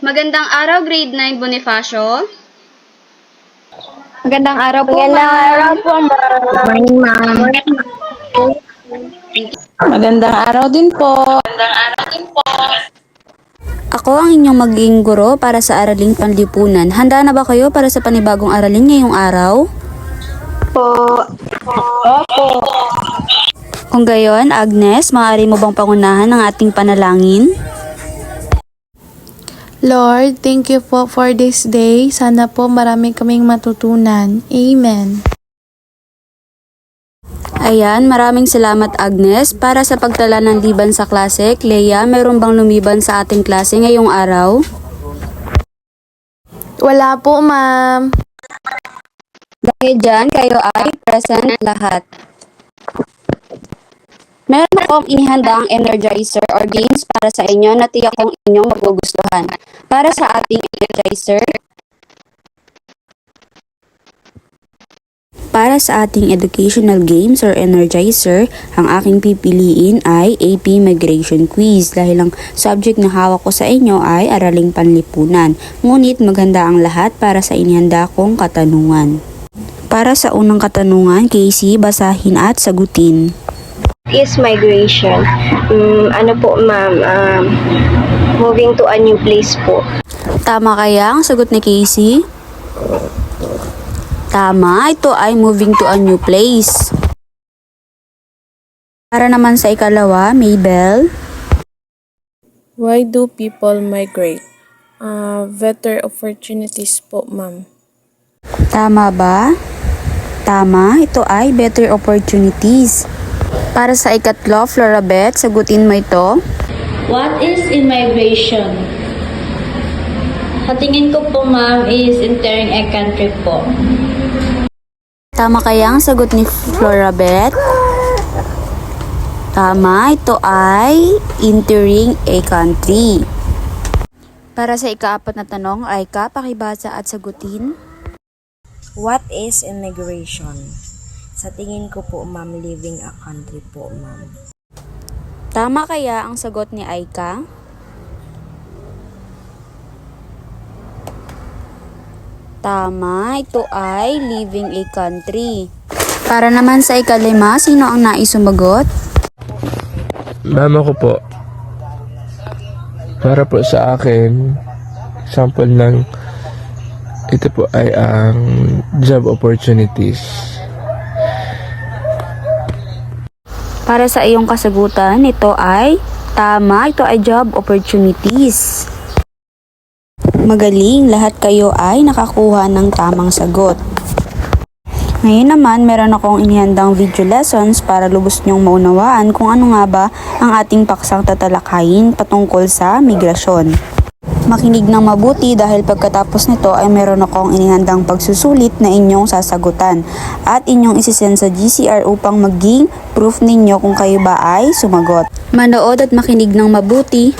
Magandang araw, grade 9 Bonifacio. Magandang araw po, Magandang ma'am. araw po, ma'am. Morning, ma'am. Magandang araw din po. Ako ang inyong magiging guro para sa Araling Panlipunan. Handa na ba kayo para sa panibagong aralin ngayong araw? Opo. Kung gayon, Agnes, maaari mo bang pangunahan ang ating panalangin? Lord, thank you po for this day. Sana po marami kaming matutunan. Amen. Ayan, maraming salamat Agnes. Para sa pagtala ng liban sa klase, Clea, meron bang lumiban sa ating klase ngayong araw? Wala po, ma'am. Dahil dyan, kayo ay present lahat. Meron akong inihandang energizer or games para sa inyo na tiyak kong inyong magugustuhan. Para sa ating educational games or energizer, ang aking pipiliin ay AP Migration Quiz dahil ang subject na hawak ko sa inyo ay Araling Panlipunan. Ngunit maghanda ang lahat para sa inihanda kong katanungan. Para sa unang katanungan, Casey, basahin at sagutin. Is migration. Ano po, ma'am? Moving to a new place po. Tama kaya ang sagot ni Casey? Tama, ito ay moving to a new place. Para naman sa ikalawa, Maybell. Why do people migrate? Better opportunities po, ma'am. Tama ba? Tama, ito ay better opportunities. Para sa ikatlo, Florabeth, sagutin mo ito. What is immigration? Sa tingin ko po, ma'am, is entering a country po. Tama kaya ang sagot ni Florabeth? Tama, ito ay entering a country. Para sa ikaapat na tanong, Aika, pakibasa at sagutin. What is immigration? Sa tingin ko po, ma'am, leaving a country po, ma'am. Tama kaya ang sagot ni Aika? Tama, ito ay leaving a country. Para naman sa ikalima, sino ang nais sumagot? Mama ko po. Para po sa akin, example ng ito po ay ang job opportunities. Para sa iyong kasagutan, ito ay tama, ito ay job opportunities. Magaling, lahat kayo ay nakakuha ng tamang sagot. Ngayon naman, meron akong inihandang video lessons para lubos niyong maunawaan kung ano nga ba ang ating paksang tatalakayin patungkol sa migrasyon. Makinig ng mabuti dahil pagkatapos nito ay meron akong inihandang pagsusulit na inyong sasagutan at inyong isisend sa GCR upang maging proof ninyo kung kayo ba ay sumagot. Manood at makinig ng mabuti.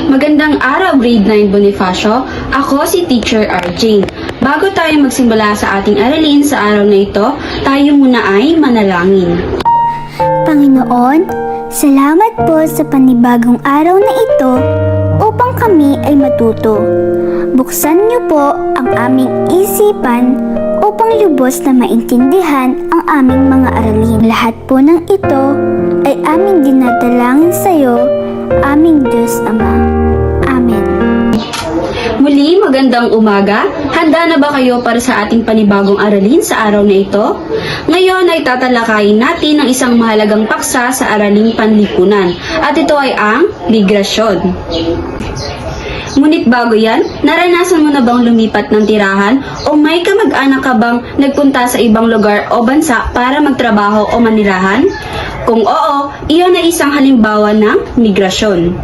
Magandang araw, grade 9 Bonifacio. Ako si Teacher RJ. Bago tayo magsimula sa ating aralin sa araw na ito, tayo muna ay manalangin. Panginoon, salamat po sa panibagong araw na ito upang kami ay matuto. Buksan niyo po ang aming isipan upang lubos na maintindihan ang aming mga aralin. Lahat po ng ito ay aming dinadalangin sa iyo, aming Diyos Ama. Amen. Muli, magandang umaga. Handa na ba kayo para sa ating panibagong aralin sa araw na ito? Ngayon ay tatalakayin natin ang isang mahalagang paksa sa Araling Panlipunan at ito ay ang migrasyon. Ngunit bago yan, naranasan mo na bang lumipat ng tirahan o may kamag-anak ka bang nagpunta sa ibang lugar o bansa para magtrabaho o manirahan? Kung oo, iyon ay isang halimbawa ng migrasyon.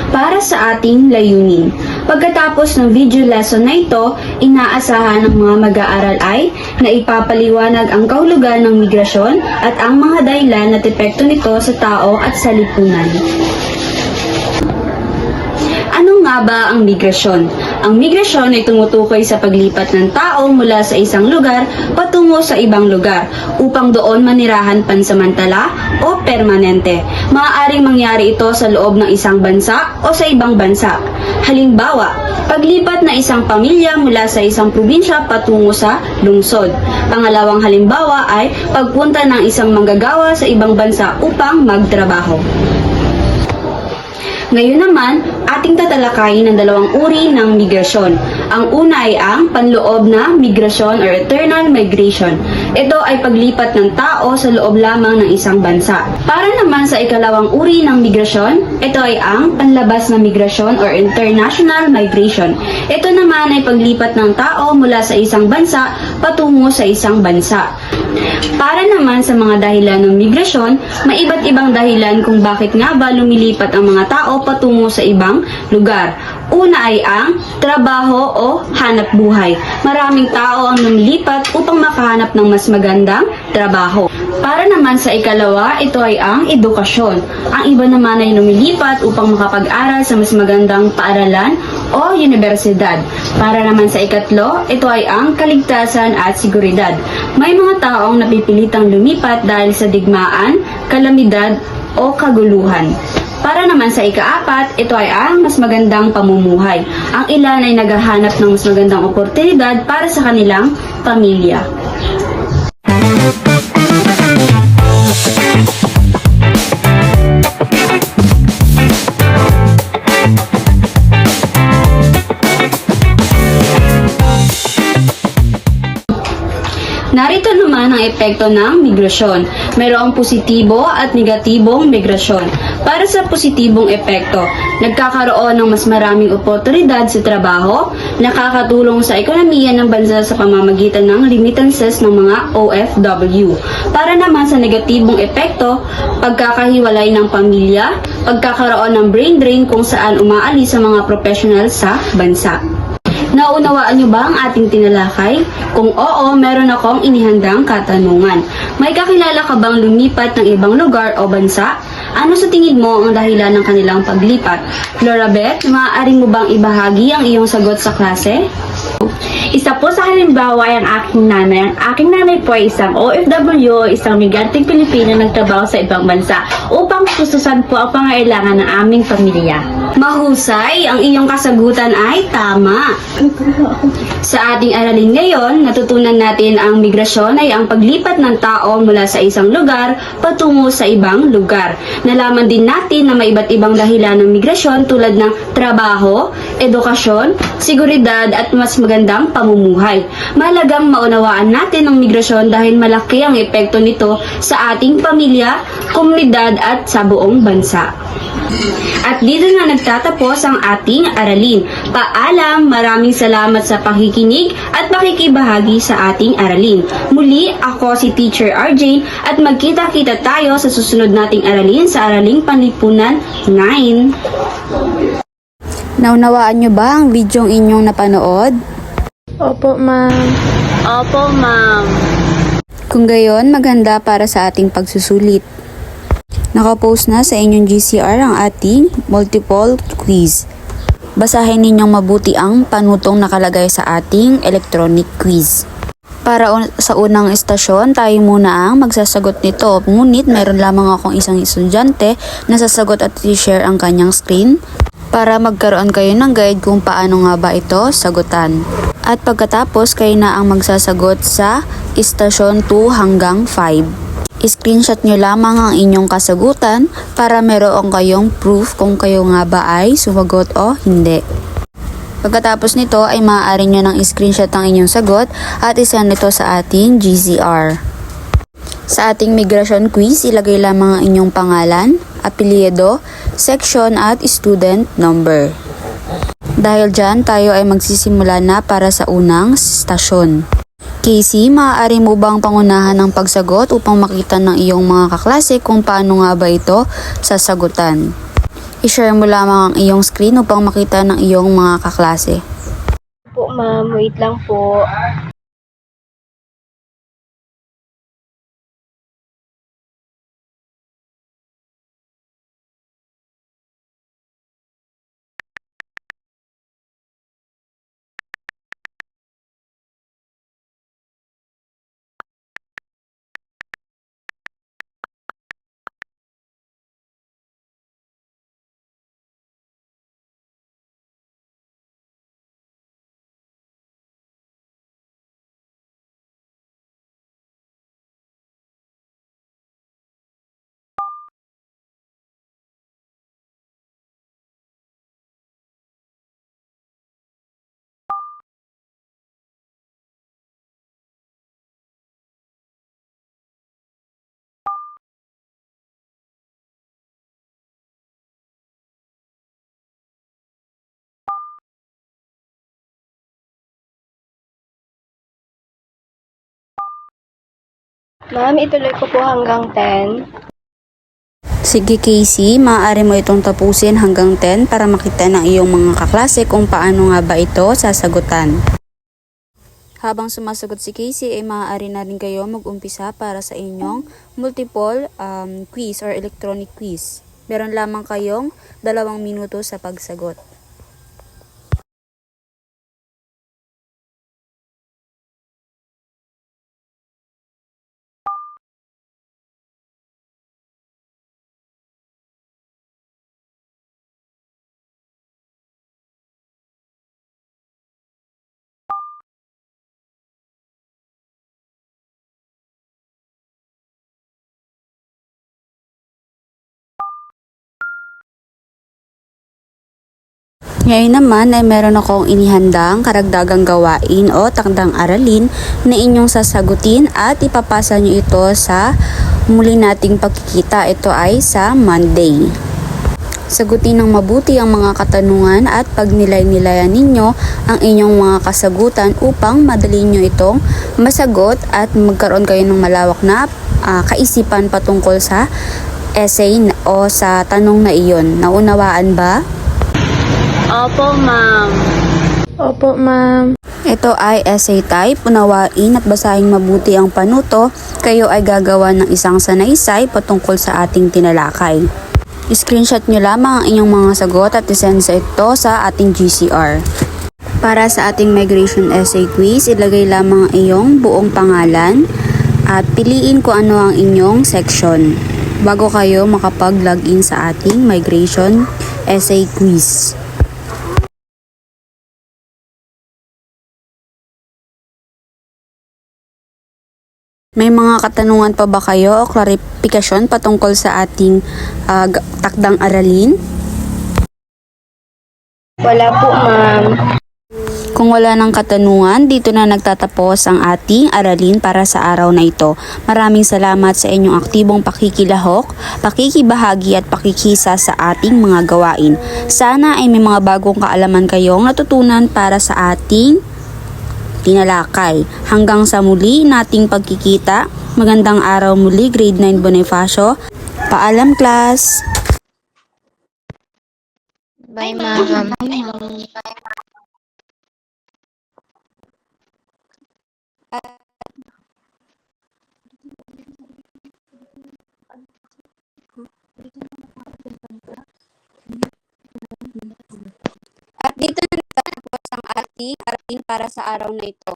Para sa ating layunin. Pagkatapos ng video lesson na ito, inaasahan ng mga mag-aaral ay na ipapaliwanag ang kahulugan ng migrasyon at ang mga dahilan at epekto nito sa tao at sa lipunan. Ano nga ba ang migrasyon? Ang migrasyon ay tumutukoy sa paglipat ng tao mula sa isang lugar patungo sa ibang lugar upang doon manirahan pansamantala o permanente. Maaaring mangyari ito sa loob ng isang bansa o sa ibang bansa. Halimbawa, paglipat na isang pamilya mula sa isang probinsya patungo sa lungsod. Pangalawang halimbawa ay pagpunta ng isang manggagawa sa ibang bansa upang magtrabaho. Ngayon naman, ating tatalakayin ang dalawang uri ng migrasyon. Ang una ay ang panloob na migrasyon or internal migration. Ito ay paglipat ng tao sa loob lamang ng isang bansa. Para naman sa ikalawang uri ng migrasyon, ito ay ang panlabas na migrasyon or international migration. Ito naman ay paglipat ng tao mula sa isang bansa patungo sa isang bansa. Para naman sa mga dahilan ng migrasyon, may iba't ibang dahilan kung bakit nga ba lumilipat ang mga tao patungo sa ibang lugar. Una ay ang trabaho o hanap buhay. Maraming tao ang lumilipat upang makahanap ng mas magandang trabaho. Para naman sa ikalawa, ito ay ang edukasyon. Ang iba naman ay lumilipat upang makapag-aral sa mas magandang paaralan o universidad. Para naman sa ikatlo, ito ay ang kaligtasan at seguridad. May mga taong napipilitang lumipat dahil sa digmaan, kalamidad o kaguluhan. Para naman sa ikaapat, ito ay ang mas magandang pamumuhay. Ang ilan ay naghahanap ng mas magandang oportunidad para sa kanilang pamilya. Narito naman ang epekto ng migrasyon. Mayroong positibo at negatibong migrasyon. Para sa positibong epekto, nagkakaroon ng mas maraming oportunidad sa trabaho, nakakatulong sa ekonomiya ng bansa sa pamamagitan ng remittances ng mga OFW. Para naman sa negatibong epekto, pagkakahiwalay ng pamilya, pagkakaroon ng brain drain kung saan umaalis sa mga professional sa bansa. Naunawaan niyo ba ang ating tinalakay? Kung oo, meron akong inihandang katanungan. May kakilala ka bang lumipat ng ibang lugar o bansa? Ano sa tingin mo ang dahilan ng kanilang paglipat? Flora Beth, maaari mo bang ibahagi ang iyong sagot sa klase? Isa po sa halimbawa ay ang aking nanay. Ang aking nanay po ay isang OFW, isang migranteng Pilipino nagtrabaho sa ibang bansa upang sususan po ang pangailangan ng aming pamilya. Mahusay, ang iyong kasagutan ay tama. Sa ating aralin ngayon, natutunan natin ang migrasyon ay ang paglipat ng tao mula sa isang lugar patungo sa ibang lugar. Nalaman din natin na may iba't ibang dahilan ng migrasyon tulad ng trabaho, edukasyon, seguridad at mas magandang pamumuhay. Mahalagang maunawaan natin ang migrasyon dahil malaki ang epekto nito sa ating pamilya, komunidad at sa buong bansa. At dito na nagtatapos ang ating aralin. Paalam, maraming salamat sa pakikinig at pakikibahagi sa ating aralin. Muli, ako si Teacher RJ at magkita-kita tayo sa susunod nating aralin sa Araling Panlipunan 9. Naunawaan nyo ba ang videong inyong napanood? Opo, ma'am. Opo, ma'am. Kung gayon, maganda para sa ating pagsusulit. Nakapost na sa inyong GCR ang ating multiple quiz. Basahin ninyong mabuti ang panutong nakalagay sa ating electronic quiz. Para sa unang estasyon, tayo muna ang magsasagot nito. Ngunit meron lamang akong isang estudyante na sasagot at i-share ang kanyang screen para magkaroon kayo ng guide kung paano nga ba ito sagutan. At pagkatapos, kayo na ang magsasagot sa estasyon 2 hanggang 5. I-screenshot nyo lamang ang inyong kasagutan para meron kayong proof kung kayo nga ba ay sumagot o hindi. Pagkatapos nito ay maaari nyo nang i-screenshot ang inyong sagot at isend ito sa ating GCR. Sa ating migration quiz, ilagay lamang ang inyong pangalan, apelyido, section at student number. Dahil dyan, tayo ay magsisimula na para sa unang stasyon. Casey, maaari mo bang pangunahan ng pagsagot upang makita ng iyong mga kaklase kung paano nga ba ito sasagutan? I-share mo lamang ang iyong screen upang makita ng iyong mga kaklase. Po ma'am, wait lang po. Ma'am, ituloy ko po hanggang 10. Sige Casey, maaari mo itong tapusin hanggang 10 para makita ng iyong mga kaklase kung paano nga ba ito sasagutan. Habang sumasagot si Casey ay maaari na rin kayo mag-umpisa para sa inyong multiple quiz or electronic quiz. Meron lamang kayong 2 minuto sa pagsagot. Ngayon naman ay meron akong inihandang karagdagang gawain o takdang aralin na inyong sasagutin at ipapasa nyo ito sa muli nating pagkikita. Ito ay sa Monday. Sagutin ng mabuti ang mga katanungan at pagnilay-nilayan ninyo ang inyong mga kasagutan upang madali nyo itong masagot at magkaroon kayo ng malawak na kaisipan patungkol sa essay o sa tanong na iyon. Naunawaan ba? Opo, ma'am. Opo, ma'am. Ito ay essay type, unawain at basahin mabuti ang panuto. Kayo ay gagawa ng isang sanaysay patungkol sa ating tinalakay. Screenshot nyo lamang ang inyong mga sagot at isend sa ito sa ating GCR. Para sa ating migration essay quiz, ilagay lamang ang iyong buong pangalan at piliin kung ano ang inyong section bago kayo makapag-login sa ating migration essay quiz. May mga katanungan pa ba kayo o klarifikasyon patungkol sa ating takdang aralin? Wala po, ma'am. Kung wala ng katanungan, dito na nagtatapos ang ating aralin para sa araw na ito. Maraming salamat sa inyong aktibong pakikilahok, pakikibahagi at pakikisa sa ating mga gawain. Sana ay may mga bagong kaalaman kayong natutunan para sa ating tinalakay. Hanggang sa muli nating pagkikita. Magandang araw muli, Grade 9 Bonifacio. Paalam, class! Bye, ma'am. At dito na nagtatapos ang ating aralin para sa araw na ito.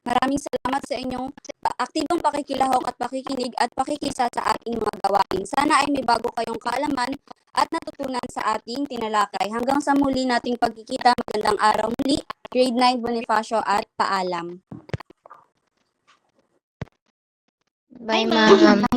Maraming salamat sa inyong aktibong pakikilahok at pakikinig at pakikisa sa ating mga gawain. Sana ay may bago kayong kaalaman at natutunan sa ating tinalakay. Hanggang sa muli nating pagkikita, magandang araw muli, Grade 9 Bonifacio at paalam. Bye, ma'am.